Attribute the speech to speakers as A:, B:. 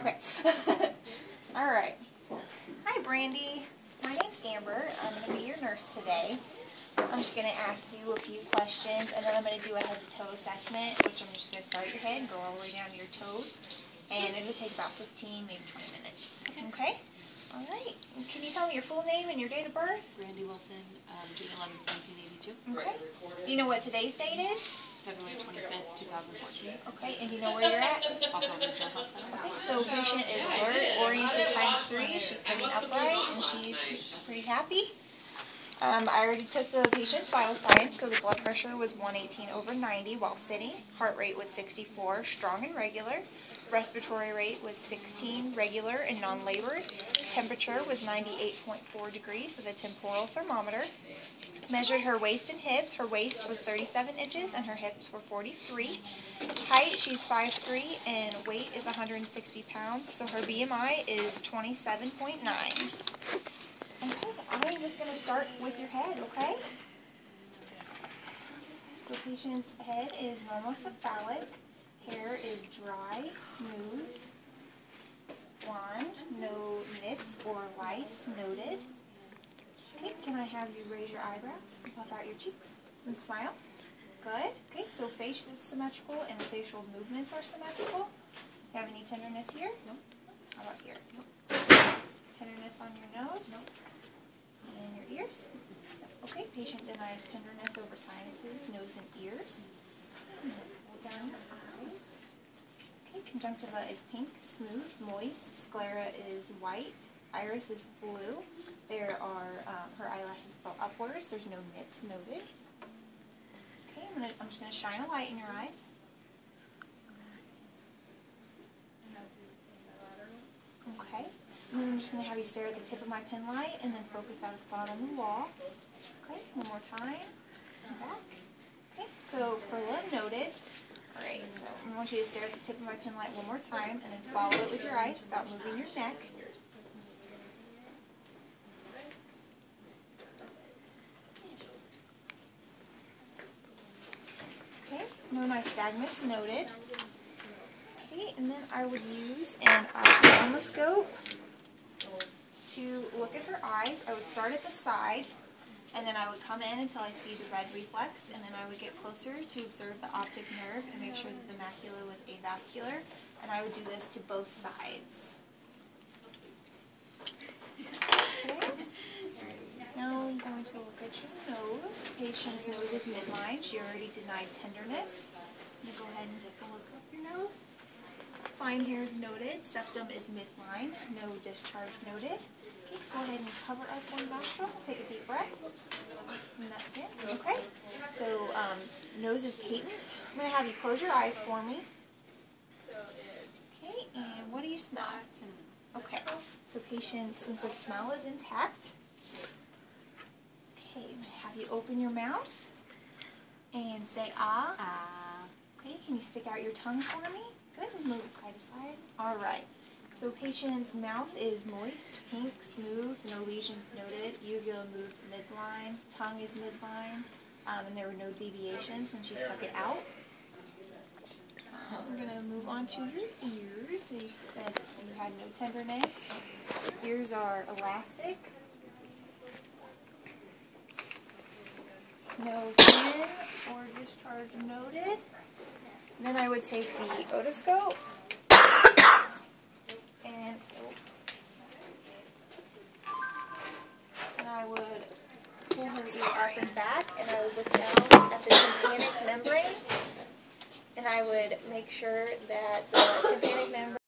A: Okay. All right. Hi, Brandy. My name's Amber. I'm going to be your nurse today. I'm just going to ask you a few questions, and then I'm going to do a head-to-toe assessment, which I'm just going to start at your head, go all the way down to your toes, and it'll take about 15, maybe 20 minutes. Okay? All right. Can you tell me your full name and your date of birth?
B: Brandy Wilson, June 11th, 1982.
A: Okay. Do you know what today's date is?
B: February 25th, 2014.
A: Okay, and do you know where you're at?
B: Hawthorne Regional Health Center.
A: Okay, so patient is alert, oriented ×3. She's sitting upright, and she's pretty happy. I already took the patient's vital signs, so the blood pressure was 118/90 while sitting. Heart rate was 64, strong and regular. Respiratory rate was 16, regular and non-labored. Temperature was 98.4 degrees with a temporal thermometer. Measured her waist and hips. Her waist was 37 inches and her hips were 43. Height, she's 5'3", and weight is 160 pounds, so her BMI is 27.9. Okay, I'm just going to start with your head, okay? So patient's head is normocephalic. Hair is dry, smooth, blonde, no nits or lice noted. Okay, can I have you raise your eyebrows, puff out your cheeks, and smile? Good. Okay, so face is symmetrical and the facial movements are symmetrical. You have any tenderness here?
B: No.
A: How about here? No. Tenderness on your nose?
B: No.
A: And your ears? Okay, patient denies tenderness over sinuses, nose, and ears. Hold down your eyes. Okay, conjunctiva is pink, smooth, moist. Sclera is white. Iris is blue. There are her eyelashes curl upwards. There's no nits noted. Okay, I'm just going to shine a light in your eyes. Okay, and then I'm just going to have you stare at the tip of my pen light and then focus on a spot on the wall. Okay, one more time. And back. Okay, so Perla noted. Alright, so I want you to stare at the tip of my pen light one more time and then follow it with your eyes without moving your neck. Okay, no nystagmus noted. Okay, and then I would use an ophthalmoscope to look at her eyes. I would start at the side, and then I would come in until I see the red reflex, and then I would get closer to observe the optic nerve and make sure that the macula was avascular, and I would do this to both sides. Okay. Now I'm going to look at your nose. Patient's nose is midline. She already denied tenderness. I'm going to go ahead and take a look up your nose. Fine hairs noted. Septum is midline. No discharge noted. Okay, go ahead and cover up one nostril. Take a deep breath. And that's it. Okay. So nose is patent. I'm going to have you close your eyes for me. Okay, and what do you smell? Okay. So patient's sense of smell is intact. Okay, I'm going to have you open your mouth and say ah.
B: Ah.
A: Okay, can you stick out your tongue for me? Good, and move it side to side. All right. So patient's mouth is moist, pink, smooth, no lesions noted. Uvula moved midline, tongue is midline, and there were no deviations when she stuck it out. We're going to move on to your ears. So you said you had no tenderness. Ears are elastic. No thin or discharge noted. Then I would take the otoscope and I would pull her ear up and back, and I would look down at the tympanic membrane, and I would make sure that the tympanic membrane